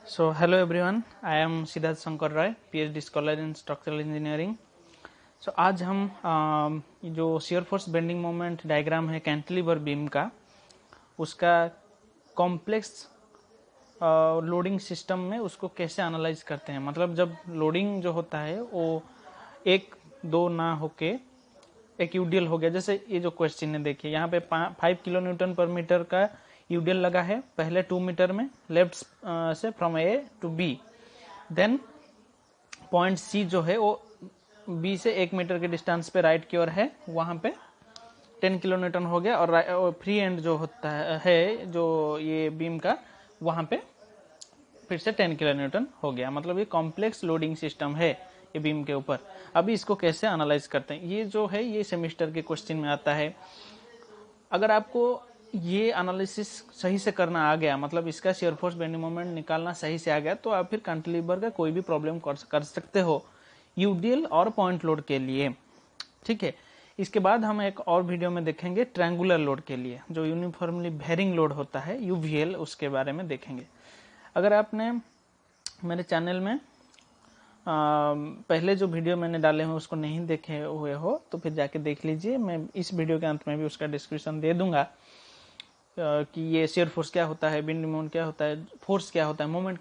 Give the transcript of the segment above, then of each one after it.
So hello everyone, I am Siddharth Shankar Roy, PhD scholar in structural engineering. So आज हम जो shear force bending moment diagram है cantilever beam का, उसका complex loading system में उसको कैसे एनालाइज करते हैं। मतलब जब लोडिंग जो होता है वो एक दो ना होके एक यूडीएल हो गया। जैसे ये जो क्वेश्चन है देखिए, यहाँ पे 5 किलो न्यूटन पर मीटर का यूडीएल लगा है, पहले 2 मीटर में लेफ्ट से from A to B, then point C जो है वो बी से 1 मीटर के डिस्टेंस पे राइट की ओर है, वहां पे 10 किलो न्यूटन हो गया। और फ्री एंड जो होता है जो ये बीम का, वहां पे फिर से 10 किलो न्यूटन हो गया। मतलब ये कॉम्प्लेक्स लोडिंग सिस्टम है ये बीम के ऊपर। अभी इसको कैसे एनालाइज करते हैं, ये जो है ये सेमेस्टर के क्वेश्चन में आता है। अगर आपको ये एनालिसिस सही से करना आ गया, मतलब इसका शियर फोर्स बेंडिंग मोमेंट निकालना सही से आ गया, तो आप फिर कैंटिलीवर का कोई भी प्रॉब्लम कर सकते हो यूडीएल और पॉइंट लोड के लिए। ठीक है, इसके बाद हम एक और वीडियो में देखेंगे ट्रायंगुलर लोड के लिए, जो यूनिफॉर्मली वेरिंग लोड होता है यूवीएल, उसके बारे में देखेंगे। अगर आपने मेरे चैनल में पहले जो वीडियो मैंने डाले हैं उसको नहीं देखे हुए हो तो फिर जाके देख लीजिए। मैं इस वीडियो के अंत में भी उसका डिस्क्रिप्शन दे दूंगा कि ये शियर फोर्स क्या होता है, बेंडिंग मोमेंट क्या होता है, फोर्स क्या होता है, मोमेंट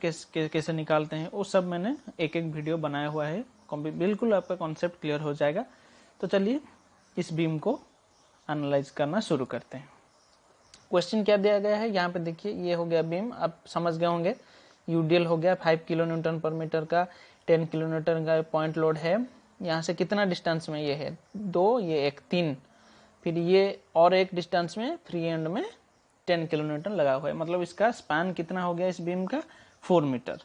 कैसे निकालते हैं, वो सब मैंने एक एक वीडियो बनाया हुआ है। बिल्कुल आपका कॉन्सेप्ट क्लियर हो जाएगा। तो चलिए इस बीम को एनालाइज करना शुरू करते हैं। क्वेश्चन क्या दिया गया है यहाँ पे देखिए, ये हो गया बीम, आप समझ गए होंगे। यूडीएल हो गया 5 किलो न्यूटन पर मीटर का, 10 किलो न्यूटन का पॉइंट लोड है। यहाँ से कितना डिस्टेंस में ये है, 2, ये 1, 3, फिर ये और एक डिस्टेंस में फ्री एंड में 10 किलो न्यूटन लगा हुआ है। मतलब इसका स्पैन कितना हो गया इस बीम का, 4 metre.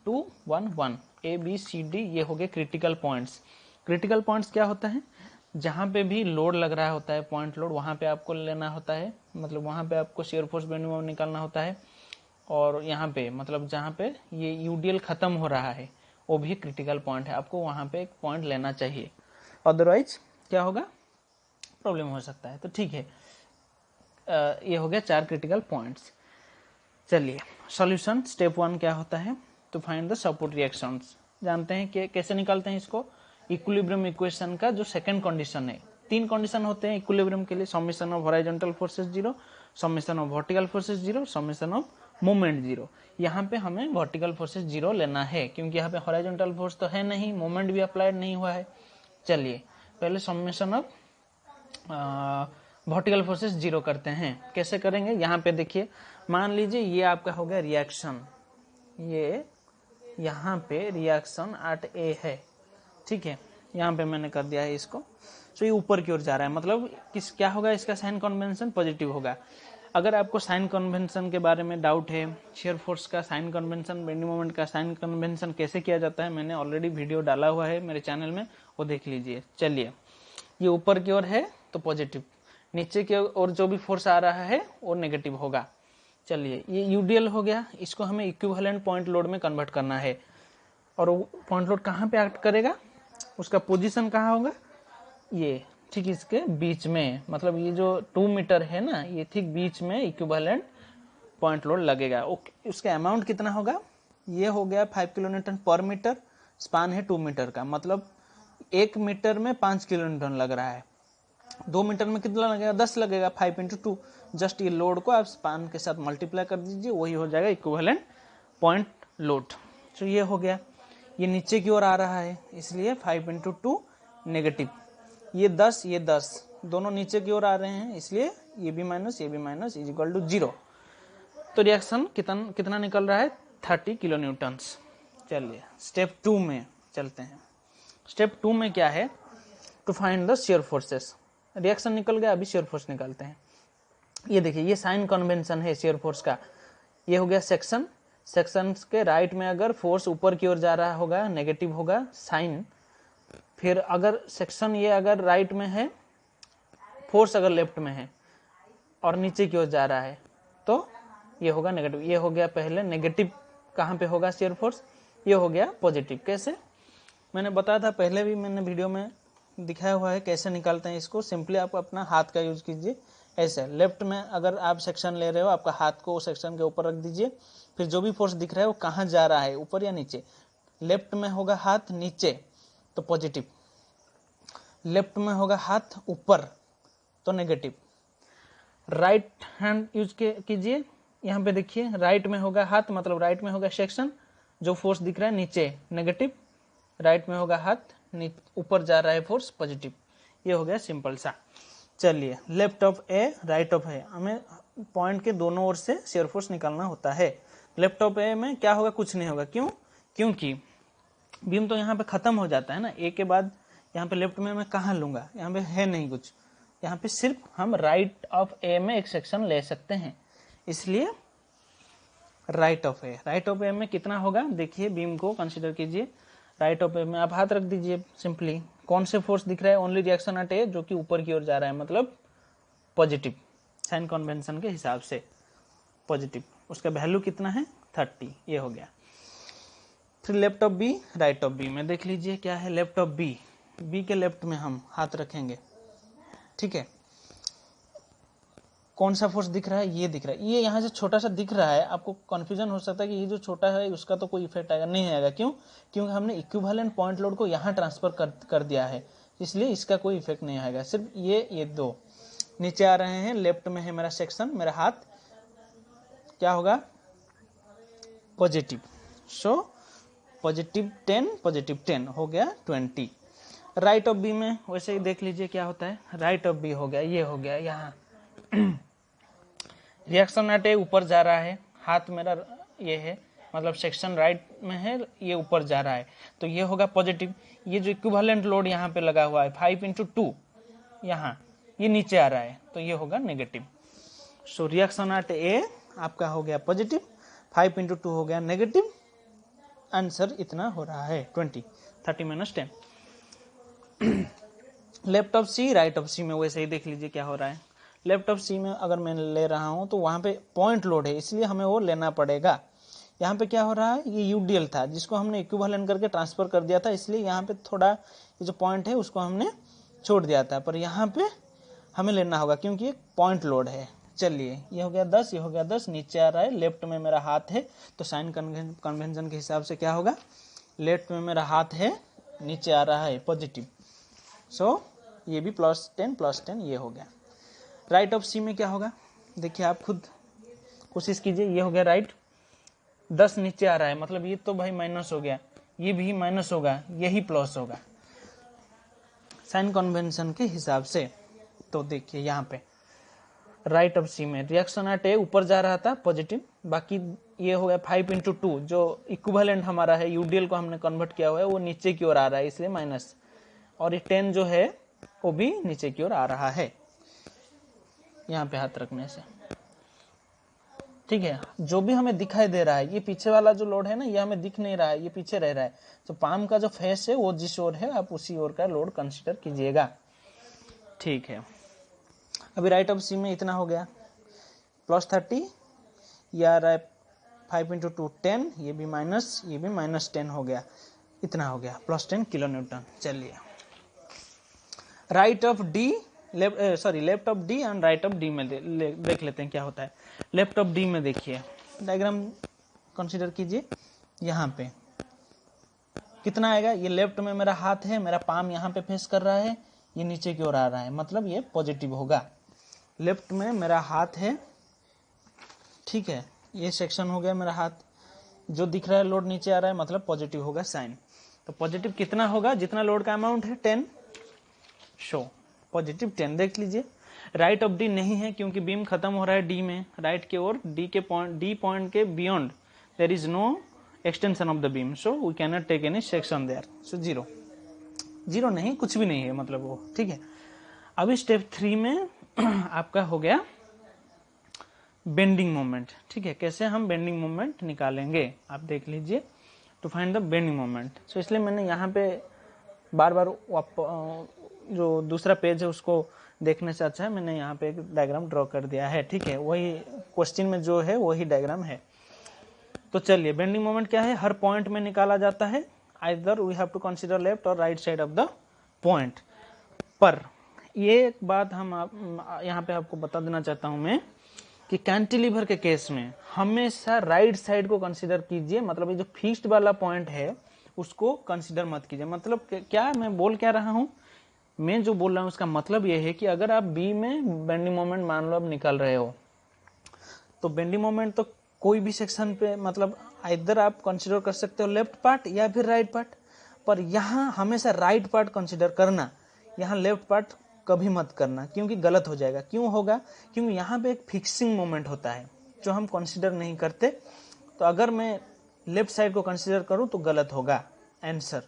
2, 1, 1, A B C D, ये हो गए क्रिटिकल पॉइंट्स। क्रिटिकल पॉइंट्स क्या होता है, जहां पे भी लोड लग रहा होता है, पॉइंट लोड, वहां पे आपको लेना होता है। मतलब वहां पे आपको शियर फोर्स बेंडिंग मोमेंट निकालना होता है। और यहाँ पे मतलब जहां पे ये यूडीएल खत्म हो रहा है वो भी क्रिटिकल पॉइंट है, आपको वहां पे एक पॉइंट लेना चाहिए, अदरवाइज क्या होगा, प्रॉब्लम हो सकता है। तो ठीक है, ये हो गया 4 क्रिटिकल पॉइंट्स। चलिए सॉल्यूशन स्टेप 1 क्या होता है, to find the support reactions. जानते हैं कि कैसे निकालते हैं इसको। इक्विलिब्रियम इक्वेशन का जो सेकंड कंडीशन है, 3 कंडीशन होते हैं इक्विलिब्रियम के लिए, summation of horizontal forces 0, summation of vertical forces 0, summation of moment 0। यहाँ पे हमें वर्टिकल फोर्सेस 0 लेना है, क्योंकि यहाँ पे हॉरिजॉन्टल फोर्स तो है नहीं, मोमेंट भी अप्लाइड नहीं हुआ है। चलिए पहले समेशन ऑफ वर्टिकल फोर्सेस 0 करते हैं। कैसे करेंगे, यहाँ पे देखिए, मान लीजिए ये आपका हो गया रिएक्शन, ये यहाँ पे रिएक्शन एट ए है। ठीक है, यहाँ पे मैंने कर दिया है इसको। तो ये ऊपर की ओर जा रहा है, मतलब क्या होगा, इसका साइन कन्वेंशन पॉजिटिव होगा। अगर आपको साइन कन्वेंशन के बारे में डाउट है, शियर फोर्स का साइन कन्वेंशन, बेंडिंग मोमेंट का साइन कन्वेंशन कैसे किया जाता है, मैंने ऑलरेडी वीडियो डाला हुआ है मेरे चैनल में, वो देख लीजिए। चलिए, ये ऊपर की ओर है तो पॉजिटिव, नीचे की ओर जो भी फोर्स आ रहा है वो नेगेटिव होगा। चलिए ये यूडीएल हो गया, इसको हमें इक्विवेलेंट पॉइंट लोड में कन्वर्ट करना है। और पॉइंट लोड कहाँ पे एक्ट करेगा, उसका पोजीशन कहाँ होगा, ये ठीक इसके बीच में। मतलब ये जो 2 मीटर है ना, ये ठीक बीच में इक्विवेलेंट पॉइंट लोड लगेगा। उसका अमाउंट कितना होगा, ये हो गया 5 kilo newton per metre, span है 2 मीटर का, मतलब 1 मीटर में 5 किलो न्यूटन लग रहा है। 2 मीटर में कितना लगेगा, 10 लगेगा, 5 × 2। जस्ट ये लोड को आप स्पान के साथ मल्टीप्लाई कर दीजिए, वही हो जाएगा इक्विवेलेंट पॉइंट लोड। तो ये हो गया, ये नीचे की ओर आ रहा है इसलिए 5 × 2 नेगेटिव, ये 10, ये 10, दोनों नीचे की ओर आ रहे हैं इसलिए ये भी माइनस इज इक्वल टू 0। तो रिएक्शन कितना निकल रहा है, 30 किलो न्यूटन्स। चलिए स्टेप 2 में चलते हैं। स्टेप 2 में क्या है, to find the shear forces. Reaction निकल गया, अभी शियर फोर्स निकालते हैं। ये देखिए, ये साइन कन्वेंशन है शियर फोर्स का। ये हो गया सेक्शन, सेक्शन के राइट में अगर फोर्स ऊपर की ओर जा रहा होगा नेगेटिव होगा साइन। फिर अगर सेक्शन ये अगर राइट में है, फोर्स अगर लेफ्ट में है और नीचे की ओर जा रहा है तो ये होगा नेगेटिव। ये हो गया पहले नेगेटिव, कहाँ पे होगा शियर फोर्स, ये हो गया पॉजिटिव। कैसे, मैंने बताया था पहले भी, मैंने वीडियो में दिखाया हुआ है कैसे निकालते हैं इसको। सिंपली आप अपना हाथ का यूज कीजिए, ऐसे लेफ्ट में अगर आप सेक्शन ले रहे हो, आपका हाथ को सेक्शन के ऊपर रख दीजिए, फिर जो भी फोर्स दिख रहा है वो कहाँ जा रहा है, ऊपर या नीचे। लेफ्ट में होगा हाथ नीचे तो पॉजिटिव, लेफ्ट में होगा हाथ ऊपर तो नेगेटिव। राइट हैंड यूज कीजिए, यहाँ पे देखिए राइट में होगा हाथ मतलब राइट में होगा सेक्शन, जो फोर्स दिख रहा है नीचे नेगेटिव, राइट में होगा हाथ ऊपर जा रहा है फोर्स पॉजिटिव। ये हो गया सिंपल सा। चलिए left of A right of A, हमें पॉइंट के दोनों ओर से शेयर फोर्स निकालना होता है। लेफ्ट ऑफ ए में क्या होगा, कुछ नहीं होगा। क्यों? क्योंकि बीम तो यहाँ पे खत्म हो जाता है ना, ए के बाद यहाँ पे लेफ्ट में मैं कहाँ लूंगा, यहाँ पे है नहीं कुछ, यहाँ पे सिर्फ हम राइट ऑफ ए में एक सेक्शन ले सकते हैं, इसलिए right of A. Right of A में कितना होगा, देखिए बीम को कंसीडर कीजिए। राइट ऑफ ए में आप हाथ रख दीजिए सिंपली। कौन से फोर्स दिख रहा है, ओनली रिएक्शन एट ए, जो कि ऊपर की ओर जा रहा है, मतलब पॉजिटिव, साइन कन्वेंशन के हिसाब से पॉजिटिव। उसका वैल्यू कितना है 30, ये हो गया। फिर left of B right of B में देख लीजिए क्या है। लेफ्ट ऑफ बी, बी के लेफ्ट में हम हाथ रखेंगे, ठीक है। कौन सा फोर्स दिख रहा है, ये दिख रहा है। ये यहाँ से छोटा सा दिख रहा है, आपको कंफ्यूजन हो सकता है कि ये जो छोटा है उसका तो कोई इफेक्ट आएगा, नहीं आएगा। क्यों? क्योंकि हमने इक्विवेलेंट पॉइंट लोड को यहाँ ट्रांसफर कर दिया है, इसलिए इसका कोई इफेक्ट नहीं आएगा। सिर्फ ये दो नीचे आ रहे हैं, लेफ्ट में है मेरा सेक्शन, मेरा हाथ क्या होगा पॉजिटिव, सो पॉजिटिव 10 पॉजिटिव 10 हो गया 20। राइट ऑफ बी में वैसे ही देख लीजिए क्या होता है। राइट ऑफ बी हो गया, ये हो गया, यहाँ रिएक्शन एट ए ऊपर जा रहा है, हाथ मेरा ये है, मतलब सेक्शन राइट में है, ये ऊपर जा रहा है, तो ये होगा पॉजिटिव। ये जो इक्विवेलेंट लोड यहाँ पे लगा हुआ है 5×2, यहाँ ये नीचे आ रहा है, तो ये होगा नेगेटिव। सो रिएक्शन एट ए आपका हो गया पॉजिटिव, 5×2 हो गया नेगेटिव। आंसर इतना हो रहा है 20, 30 - 10। Left of C right of C में वैसे ही देख लीजिए क्या हो रहा है। लेफ्ट ऑफ सी में अगर मैं ले रहा हूं तो वहां पे पॉइंट लोड है, इसलिए हमें वो लेना पड़ेगा। यहाँ पे क्या हो रहा है, ये यूडीएल था जिसको हमने इक्विवेलेंट करके ट्रांसफर कर दिया था, इसलिए यहाँ पे थोड़ा ये जो पॉइंट है उसको हमने छोड़ दिया था, पर यहाँ पे हमें लेना होगा क्योंकि एक पॉइंट लोड है। चलिए ये हो गया 10, ये हो गया 10, नीचे आ रहा है, लेफ्ट में मेरा हाथ है, तो साइन कन्वेंशन के हिसाब से क्या होगा, लेफ्ट में मेरा हाथ है, नीचे आ रहा है पॉजिटिव, सो ये भी +10 +10 ये हो गया। राइट ऑफ सी में क्या होगा, देखिए आप खुद कोशिश कीजिए। ये हो गया राइट, 10 नीचे आ रहा है, मतलब ये तो भाई माइनस हो गया, ये भी माइनस होगा, यही प्लस होगा साइन कन्वेंशन के हिसाब से। तो देखिए यहाँ पे राइट ऑफ सी में रिएक्शन एट ए ऊपर जा रहा था पॉजिटिव, बाकी ये हो गया 5×2, जो इक्विवेलेंट हमारा है, यूडीएल को हमने कन्वर्ट किया हुआ है, वो नीचे की ओर आ रहा है, इसलिए माइनस, और ये 10 जो है वो भी नीचे की ओर आ रहा है यहाँ पे हाथ रखने से, ठीक है। जो भी हमें दिखाई दे रहा है, ये पीछे वाला जो लोड है ना, ये हमें दिख नहीं रहा है, ये पीछे रह रहा है, तो पाम का जो फेस है वो जिस ओर है आप उसी ओर का लोड कंसीडर कीजिएगा, ठीक है। अभी राइट ऑफ सी में इतना हो गया +30, या 5×2 10, ये भी माइनस, ये भी -10 हो गया, इतना हो गया +10 किलोन्यूटन। चलिए right of D left of D and right of D में देख लेते हैं क्या होता है। लेफ्ट ऑफ डी में देखिए डायग्राम कंसीडर कीजिए, यहाँ पे कितना आएगा, ये लेफ्ट में मेरा हाथ है, मेरा पाम यहाँ पे फेस कर रहा है, ये नीचे की ओर आ रहा है, मतलब ये पॉजिटिव होगा। लेफ्ट में मेरा हाथ है, ठीक है, ये सेक्शन हो गया मेरा हाथ, जो दिख रहा है लोड नीचे आ रहा है, मतलब पॉजिटिव होगा साइन। तो पॉजिटिव कितना होगा, जितना लोड का अमाउंट है 10, शो पॉजिटिव 10 देख लीजिए। राइट ऑफ डी नहीं है क्योंकि बीम खत्म हो रहा है डी में, राइट के ओर, डी पॉइंट के beyond there is no extension of the beam, so we can not take any section there, so 0 नहीं, कुछ भी नहीं है, मतलब वो, ठीक है। अभी स्टेप 3 में आपका हो गया बेंडिंग मोमेंट, ठीक है। कैसे हम बेंडिंग मोमेंट निकालेंगे आप देख लीजिए, to find the bending moment. So इसलिए मैंने यहाँ पे बार बार जो दूसरा पेज है उसको देखने से अच्छा है मैंने यहाँ पे एक डायग्राम ड्रॉ कर दिया है, ठीक है। वही क्वेश्चन में जो है वही डायग्राम है। तो चलिए बेंडिंग मोमेंट क्या है, हर पॉइंट में निकाला जाता है, either we have to consider left और right side of the point, पर ये एक बात हम यहाँ पे आपको बता देना चाहता हूँ मैं कि कैंटिलीवर के केस में हमेशा राइट साइड को कंसीडर कीजिए। मतलब ये जो फिक्स्ड वाला पॉइंट है उसको कंसीडर मत कीजिए। मतलब क्या मैं बोल क्या रहा हूँ, मैं जो बोल रहा हूँ उसका मतलब ये है कि अगर आप बी में बेंडिंग मोमेंट मान लो आप निकाल रहे हो, तो बेंडिंग मोमेंट तो कोई भी सेक्शन पे मतलब इधर आप कंसीडर कर सकते हो लेफ्ट पार्ट या फिर राइट पार्ट, पर यहाँ हमेशा राइट पार्ट कंसीडर करना, यहाँ लेफ्ट पार्ट कभी मत करना, क्योंकि गलत हो जाएगा। क्यों होगा? क्योंकि यहाँ पे एक फिक्सिंग मोमेंट होता है जो हम कंसीडर नहीं करते। तो अगर मैं लेफ्ट साइड को कंसीडर करूँ तो गलत होगा आंसर,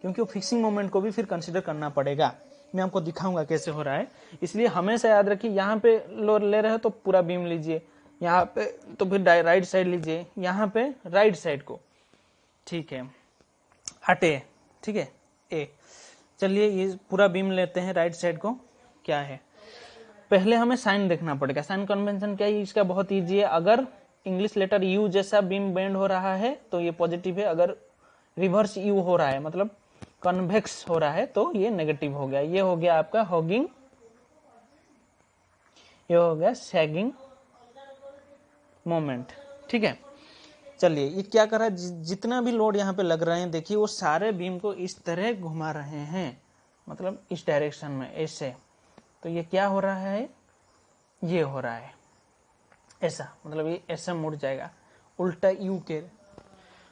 क्योंकि वो फिक्सिंग मोमेंट को भी फिर कंसीडर करना पड़ेगा। मैं आपको दिखाऊंगा कैसे हो रहा है। इसलिए हमेशा याद रखिए, यहाँ पे ले रहे हो तो पूरा बीम लीजिए, यहाँ पे तो फिर राइट साइड लीजिए, यहाँ पे राइट साइड को, ठीक है, हटे, ठीक है ए। चलिए ये पूरा बीम लेते हैं, राइट साइड को क्या है, पहले हमें साइन देखना पड़ेगा। साइन कन्वेंशन क्या है इसका? बहुत ईजी है। अगर इंग्लिश लेटर यू जैसा बीम बेंड हो रहा है तो ये पॉजिटिव है, अगर रिवर्स यू हो रहा है मतलब कन्वेक्स हो रहा है तो ये नेगेटिव हो गया। ये हो गया आपका हॉगिंग, ये हो गया सैगिंग मोमेंट, ठीक है। चलिए ये क्या कर रहा है, जितना भी लोड यहाँ पे लग रहे हैं देखिए वो सारे बीम को इस तरह घुमा रहे हैं, मतलब इस डायरेक्शन में ऐसे। तो ये क्या हो रहा है, ये हो रहा है ऐसा, मतलब ये ऐसा मुड़ जाएगा उल्टा यू के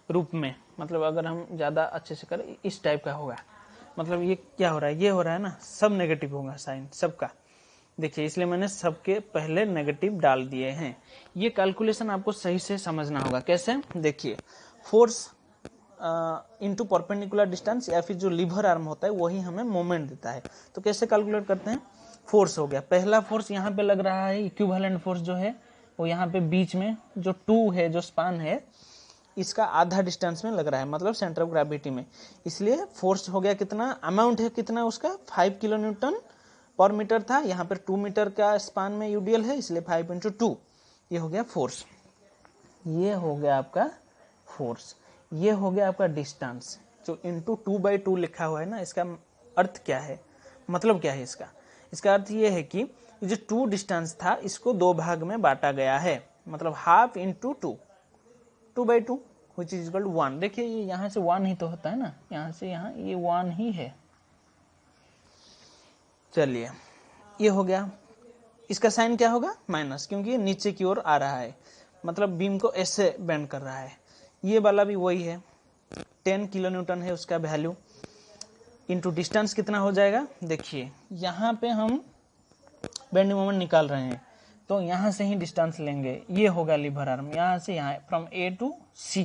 रूप में। मतलब अगर हम ज्यादा अच्छे से करें इस टाइप का होगा। मतलब ये क्या हो रहा है, ये हो रहा है ना, सब नेगेटिव होगा साइन सबका। देखिए इसलिए मैंने सबके पहले नेगेटिव डाल दिए हैं। ये कैलकुलेशन आपको सही से समझना होगा। कैसे? देखिए फोर्स इनटू परपेंडिकुलर डिस्टेंस या फिर जो लीवर आर्म होता है वही हमें मोमेंट देता है। तो कैसे कैलकुलेट करते हैं? फोर्स हो गया, पहला फोर्स यहाँ पे लग रहा है, इक्विवेलेंट फोर्स जो है वो यहाँ पे बीच में जो 2 है, जो स्पान है, इसका आधा डिस्टेंस में लग रहा है, मतलब सेंटर ऑफ ग्रेविटी में। इसलिए फोर्स हो गया कितना, अमाउंट है कितना उसका, 5 किलो न्यूटन पर मीटर था। यहाँ पर 2 मीटर का स्पान में यूडीएल है, इसलिए 5 × 2, ये हो गया फोर्स। ये हो गया आपका फोर्स। ये हो गया आपका डिस्टेंस, जो इंटू 2/2 लिखा हुआ है ना, इसका अर्थ क्या है, मतलब क्या है इसका? इसका अर्थ ये है कि जो 2 डिस्टेंस था इसको 2 भाग में बांटा गया है, मतलब half into 2/2 which is equal to 1। देखिए ये यहाँ से 1 ही तो होता है ना, यहाँ से यहाँ ये 1 ही है। चलिए ये हो गया, इसका साइन क्या होगा, माइनस, क्योंकि ये नीचे की ओर आ रहा है, मतलब बीम को ऐसे बेंड कर रहा है। ये वाला भी वही है, 10 किलो न्यूटन है उसका वैल्यू, इंटू डिस्टेंस कितना हो जाएगा। देखिए यहाँ पे हम बेंडिंग मोमेंट निकाल रहे हैं तो यहाँ से ही डिस्टेंस लेंगे, ये होगा लीवर आर्म, यहाँ से यहाँ from A to C.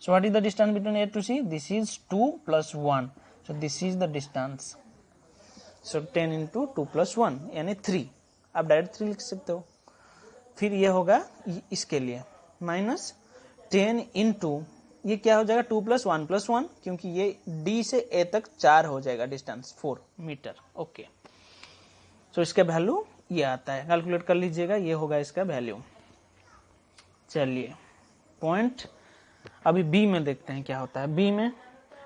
So what is the distance between A to C? This is 2 + 1, so this is the distance. So 10 × 2 + 1 यानी 3, आप डायरेक्ट 3 लिख सकते हो। फिर ये होगा इसके लिए माइनस 10 × ये क्या हो जाएगा, 2 + 1 + 1, क्योंकि ये डी से ए तक 4 हो जाएगा डिस्टेंस, 4 मीटर। ओके, सो इसका वैल्यू ये आता है, कैलकुलेट कर लीजिएगा, ये होगा इसका वैल्यू। चलिए पॉइंट अभी बी में देखते हैं क्या होता है। बी में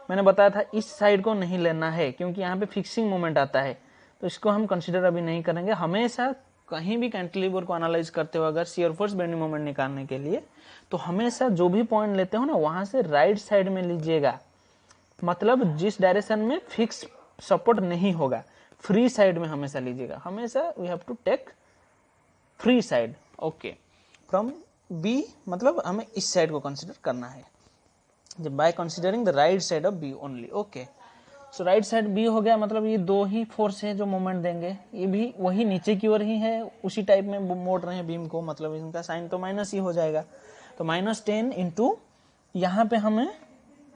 मैंने बताया था इस साइड को नहीं लेना है, क्योंकि यहाँ पे फिक्सिंग मोमेंट आता है, तो इसको हम कंसीडर अभी नहीं करेंगे। हमेशा कहीं भी कैंटिलीवर को एनालाइज करते हो अगर शियर फोर्स बेंडिंग मोमेंट निकालने के लिए, तो हमेशा जो भी पॉइंट लेते हो ना वहां से राइट साइड में लीजिएगा, मतलब जिस डायरेक्शन में फिक्स सपोर्ट नहीं होगा, फ्री साइड में हमेशा लीजिएगा। हमेशा we have to take free side. Okay, from B मतलब हमें इस साइड को कंसीडर करना है, जब by considering the right side of B only. Okay, so right side B हो गया, मतलब ये 2 ही फोर्स है जो मोमेंट देंगे, ये भी वही नीचे की ओर ही है, उसी टाइप में मोड़ रहे हैं बीम को, मतलब इनका साइन तो माइनस ही हो जाएगा। तो -10 × यहाँ पे हमें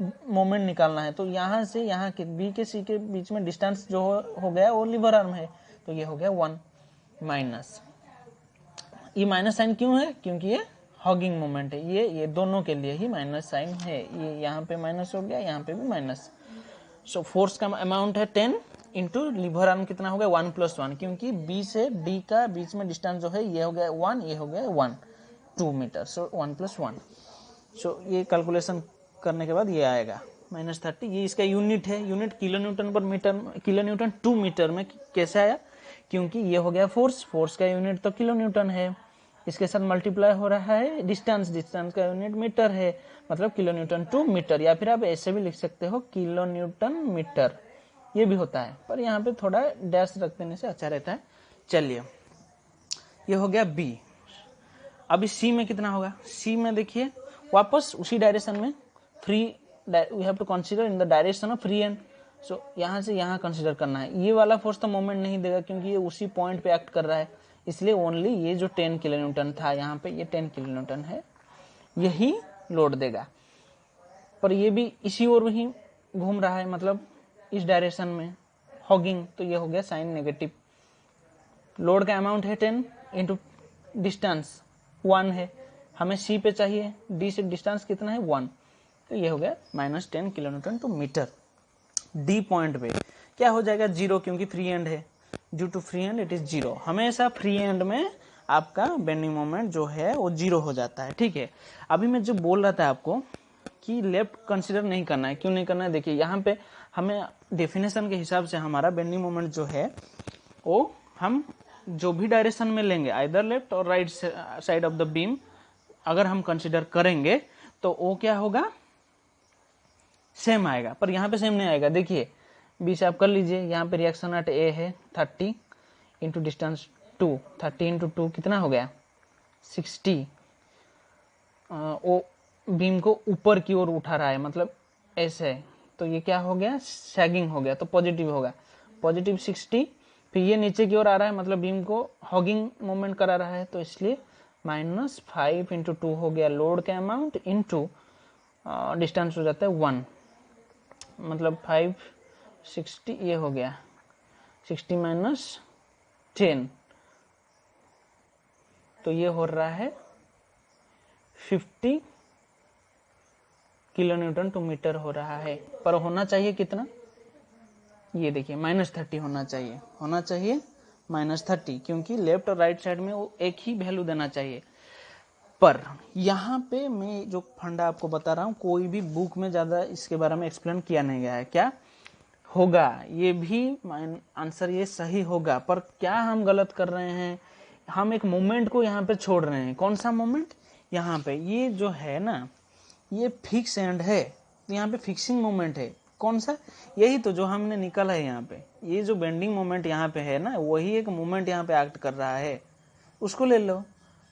मोमेंट निकालना है, तो यहाँ से यहाँ के बी के सी के बीच में डिस्टेंस जो हो गया वो लीवर आर्म है, तो ये हो गया 1 माइनस। ये माइनस साइन क्यों है? क्योंकि ये हॉगिंग मोमेंट है, ये दोनों के लिए ही माइनस साइन है। ये यहाँ पे माइनस हो गया, यहाँ पे भी माइनस। सो फोर्स का अमाउंट है 10 × लीवर आर्म कितना हो गया, 1 + 1, क्योंकि बी से डी का बीच में डिस्टेंस जो है ये हो गया 1, ये हो गया 1, 2 मीटर, सो 1 + 1। सो ये कैलकुलेशन करने के बाद ये आएगा -30। ये इसका यूनिट है, unit kilo newton per metre, kilo Newton 2 metre में कैसे आया, क्योंकि ये हो गया फोर्स, फोर्स का यूनिट तो किलो न्यूटन है, इसके साथ मल्टीप्लाई हो रहा है डिस्टेंस, डिस्टेंस का यूनिट मीटर है, मतलब किलो न्यूटन टू मीटर, या फिर आप ऐसे भी लिख सकते हो किलो न्यूटन मीटर, ये भी होता है, पर यहाँ पे थोड़ा डैश रख देने से अच्छा रहता है। चलिए ये हो गया बी। अभी सी में कितना होगा, सी में देखिए वापस उसी डायरेक्शन में free, we have to consider in the direction of free end, so यहाँ से यहाँ कंसीडर करना है। ये वाला फोर्स तो मोमेंट नहीं देगा क्योंकि ये उसी पॉइंट पे एक्ट कर रहा है, इसलिए ओनली ये जो 10 किलो न्यूटन था यहाँ पे, ये 10 किलो न्यूटन है, यही लोड देगा। पर ये भी इसी ओर ही घूम रहा है, मतलब इस डायरेक्शन में हॉगिंग, तो ये हो गया साइन नेगेटिव। लोड का अमाउंट है 10 इंटू डिस्टेंस 1 है, हमें सी पे चाहिए, डी से डिस्टेंस कितना है 1, तो ये हो गया -10 kilo newton two metre. D point पे क्या हो जाएगा 0, क्योंकि फ्री एंड है, due to free end it is 0। हमेशा फ्री एंड में आपका बेंडिंग मोमेंट जो है वो 0 हो जाता है, ठीक है। अभी मैं जो बोल रहा था आपको कि लेफ्ट कंसीडर नहीं करना है, क्यों नहीं करना है, देखिए यहाँ पे हमें डेफिनेशन के हिसाब से हमारा बेंडिंग मोमेंट जो है वो हम जो भी डायरेक्शन में लेंगे, आइदर लेफ्ट और right side of the beam, अगर हम कंसीडर करेंगे तो वो क्या होगा, सेम आएगा। पर यहाँ पे सेम नहीं आएगा, देखिए बी से आप कर लीजिए, यहाँ पे रिएक्शन एट ए है 30 इंटू डिस्टेंस 2, 30 इंटू 2 कितना हो गया 60, वो बीम को ऊपर की ओर उठा रहा है, मतलब ऐसे, तो ये क्या हो गया सैगिंग हो गया, तो पॉजिटिव होगा, पॉजिटिव 60। फिर ये नीचे की ओर आ रहा है, मतलब बीम को हॉगिंग मूवमेंट करा रहा है, तो इसलिए -5 इंटू 2 हो गया लोड का अमाउंट, इंटू डिस्टेंस हो जाता है 1, मतलब 5 60, ये हो गया 60 - 10, तो ये हो रहा है 50 किलो न्यूटन टू मीटर हो रहा है। पर होना चाहिए कितना, ये देखिए -30 होना चाहिए, होना चाहिए -30, क्योंकि लेफ्ट और राइट साइड में वो एक ही वैल्यू देना चाहिए। पर यहाँ पे मैं जो फंडा आपको बता रहा हूँ, कोई भी बुक में ज़्यादा इसके बारे में एक्सप्लेन किया नहीं गया है। क्या होगा, ये भी आंसर ये सही होगा, पर क्या हम गलत कर रहे हैं, हम एक मोमेंट को यहाँ पे छोड़ रहे हैं। कौन सा मोमेंट, यहाँ पे ये जो है ना, ये फिक्स एंड है, यहाँ पे फिक्सिंग मोमेंट है। कौन सा, यही तो जो हमने निकाला है यहाँ पे, ये जो बेंडिंग मोमेंट यहाँ पे है ना, वही एक मोमेंट यहाँ पे एक्ट कर रहा है, उसको ले लो।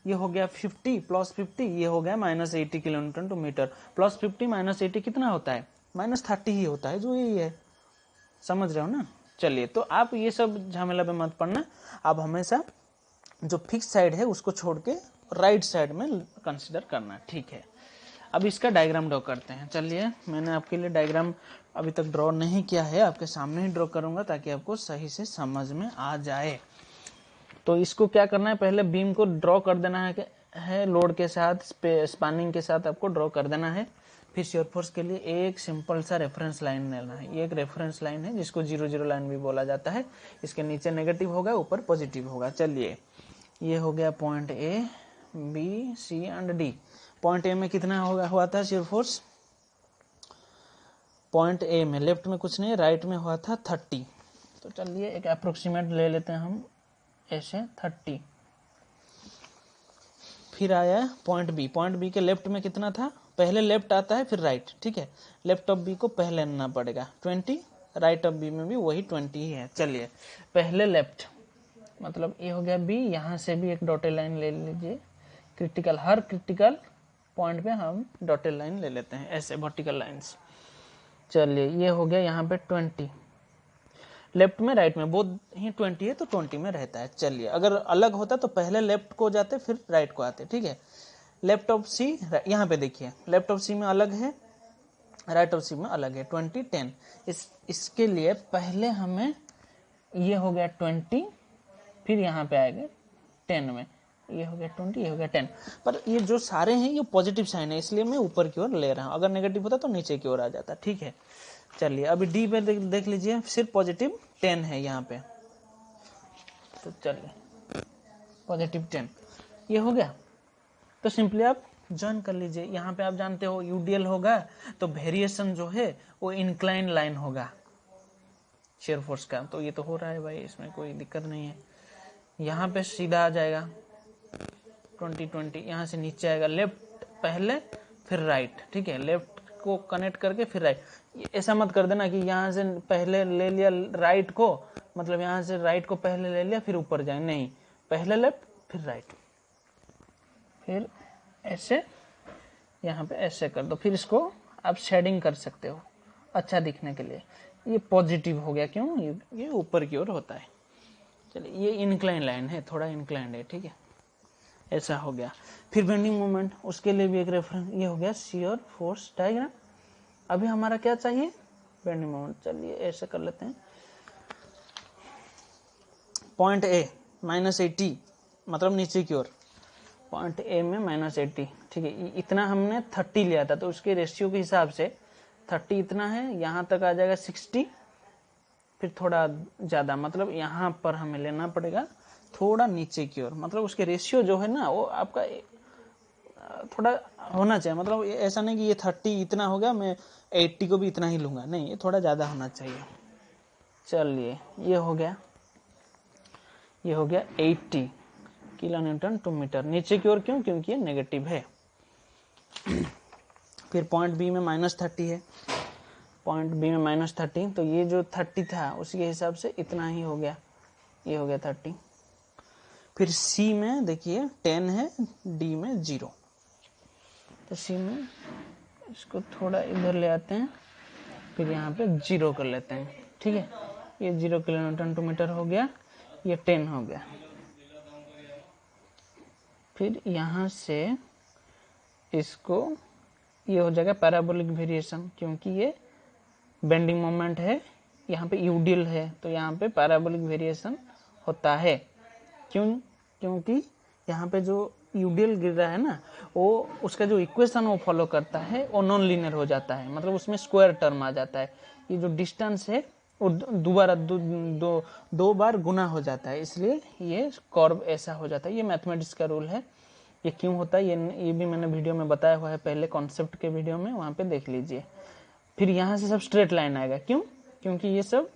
ये हो गया 50 + 50, ये हो गया -80 किलो न्यूटन टू मीटर, +50 - 80 कितना होता है -30 ही होता है, जो यही है, समझ रहे हो ना। चलिए, तो आप ये सब झमेला पे मत पड़ना, आप हमेशा जो फिक्स साइड है उसको छोड़ के राइट साइड में कंसिडर करना, ठीक है। अब इसका डायग्राम ड्रॉ करते हैं। चलिए, मैंने आपके लिए डायग्राम अभी तक ड्रॉ नहीं किया है, आपके सामने ही ड्रॉ करूंगा ताकि आपको सही से समझ में आ जाए। तो इसको क्या करना है, पहले बीम को ड्रॉ कर देना है लोड के साथ, स्पैनिंग के साथ आपको ड्रॉ कर देना है। फिर शियर फोर्स के लिए एक सिंपल सा रेफरेंस लाइन लेना है। ये एक रेफरेंस लाइन है जिसको 0 लाइन भी बोला जाता है। इसके नीचे नेगेटिव होगा, ऊपर पॉजिटिव होगा। चलिए, ये हो गया point A, B, C and D. Point A में कितना हुआ था शियर फोर्स, पॉइंट ए में लेफ्ट में कुछ नहीं, राइट में हुआ था 30। तो चलिए एक अप्रोक्सीमेट ले लेते हैं हम, ऐसे 30। फिर आया पॉइंट बी, पॉइंट बी के लेफ्ट में कितना था, पहले लेफ्ट आता है फिर राइट, ठीक है। लेफ्ट ऑफ बी को पहले लेना पड़ेगा 20, राइट ऑफ बी में भी वही 20 ही है। चलिए, पहले लेफ्ट, मतलब ये हो गया बी, यहाँ से भी एक डॉटेड लाइन ले लीजिए, क्रिटिकल, हर क्रिटिकल पॉइंट पे हम डॉटेड लाइन ले लेते हैं, ऐसे वर्टिकल लाइंस। चलिए, ये हो गया यहाँ पे 20, लेफ्ट में राइट में बोथ ही 20 है, तो 20 में रहता है। चलिए, अगर अलग होता तो पहले लेफ्ट को जाते फिर राइट को आते, ठीक है। लेफ्ट ऑफ सी, यहाँ पे देखिए, लेफ्ट ऑफ सी में अलग है, राइट ऑफ सी में अलग है, 20 10। इसके लिए पहले हमें, ये हो गया 20, फिर यहाँ पे आएगा 10 में, ये हो गया 20, ये हो गया 10। पर ये जो सारे हैं ये पॉजिटिव साइन है, इसलिए मैं ऊपर की ओर ले रहा हूँ, अगर नेगेटिव होता तो नीचे की ओर आ जाता, ठीक है। चलिए, अभी डी पे देख लीजिए, सिर्फ पॉजिटिव 10 है यहाँ पे, तो चलिए पॉजिटिव 10, ये हो गया। तो सिंपली आप ज्वाइन कर लीजिए। यहाँ पे आप जानते हो यूडीएल होगा, तो वेरिएशन जो है वो इंक्लाइन लाइन होगा शेयर फोर्स का, तो ये तो हो रहा है भाई, इसमें कोई दिक्कत नहीं है। यहाँ पे सीधा आ जाएगा 20-20, यहाँ से नीचे आएगा लेफ्ट पहले फिर राइट, ठीक है, लेफ्ट को कनेक्ट करके फिर राइट। ऐसा मत कर देना कि यहाँ से पहले ले लिया राइट को, मतलब यहाँ से राइट को पहले ले लिया फिर ऊपर जाए, नहीं, पहले लेफ्ट फिर राइट, फिर ऐसे यहाँ पे ऐसे कर दो। फिर इसको आप शेडिंग कर सकते हो अच्छा दिखने के लिए। ये पॉजिटिव हो गया, क्यों, ये ऊपर की ओर होता है। चलिए, ये इंक्लाइन लाइन है, थोड़ा इंक्लाइंड है, ठीक है, ऐसा हो गया। फिर बेंडिंग मोमेंट, उसके लिए भी एक रेफरेंस, ये हो गया शियर फोर्स डायग्राम। अभी हमारा क्या चाहिए, बेंडिंग मोमेंट। चलिए ऐसे कर लेते हैं, पॉइंट ए -80, मतलब नीचे की ओर, पॉइंट ए में -80, ठीक है, इतना हमने 30 लिया था, तो उसके रेशियो के हिसाब से 30 इतना है, यहाँ तक आ जाएगा 60, फिर थोड़ा ज़्यादा, मतलब यहाँ पर हमें लेना पड़ेगा थोड़ा नीचे की ओर, मतलब उसके रेशियो जो है ना वो आपका थोड़ा होना चाहिए, मतलब ऐसा नहीं कि ये 30 इतना हो गया मैं 80 को भी इतना ही लूँगा, नहीं, ये थोड़ा ज़्यादा होना चाहिए। चलिए, ये हो गया 80 किलो न्यूटन टू मीटर, नीचे की ओर, क्यों, क्योंकि ये नेगेटिव है। फिर पॉइंट बी में -30 है, पॉइंट बी में -30, तो ये जो 30 था उसके हिसाब से इतना ही हो गया, ये हो गया 30। फिर सी में देखिए 10 है, डी में 0, तो सी में इसको थोड़ा इधर ले आते हैं, फिर यहाँ पे 0 कर लेते हैं, ठीक है, ये 0 किलो न्यूटन टू मीटर हो गया, ये 10 हो गया। फिर यहाँ से इसको ये हो जाएगा पैराबोलिक वेरिएशन, क्योंकि ये बेंडिंग मोमेंट है, यहाँ पे यूडियल है, तो यहाँ पे पैराबोलिक वेरिएशन होता है। क्योंकि यहाँ पे जो यूडियल गिर रहा है ना, वो उसका जो इक्वेशन वो फॉलो करता है वो नॉन लीनियर हो जाता है, मतलब उसमें स्क्वायर टर्म आ जाता है। ये जो डिस्टेंस है वो दो बार गुना हो जाता है, इसलिए ये कर्व ऐसा हो जाता है। ये मैथमेटिक्स का रूल है। ये क्यों होता है ये भी मैंने वीडियो में बताया हुआ है पहले, कॉन्सेप्ट के वीडियो में, वहाँ पे देख लीजिए। फिर यहाँ से सब स्ट्रेट लाइन आएगा, क्योंकि ये सब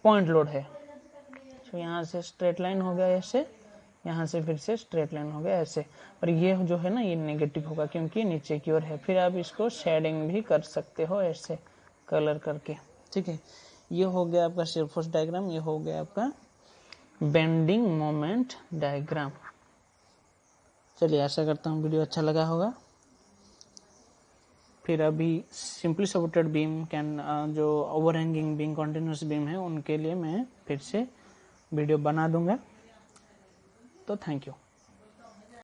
पॉइंट लोड है, तो यहाँ से स्ट्रेट लाइन हो गया ऐसे, यहाँ से फिर से स्ट्रेट लाइन हो गया ऐसे, और ये जो है ना ये नेगेटिव होगा क्योंकि नीचे की ओर है। फिर आप इसको शेडिंग भी कर सकते हो ऐसे कलर करके, ठीक है। ये हो गया आपका शियर फोर्स डायग्राम, ये हो गया आपका बेंडिंग मोमेंट डायग्राम। चलिए, आशा करता हूँ वीडियो अच्छा लगा होगा। फिर अभी सिंपली सपोर्टेड बीम जो ओवरहैंगिंग बीम, कॉन्टिन्यूस बीम है, उनके लिए मैं फिर से वीडियो बना दूंगा। तो थैंक यू।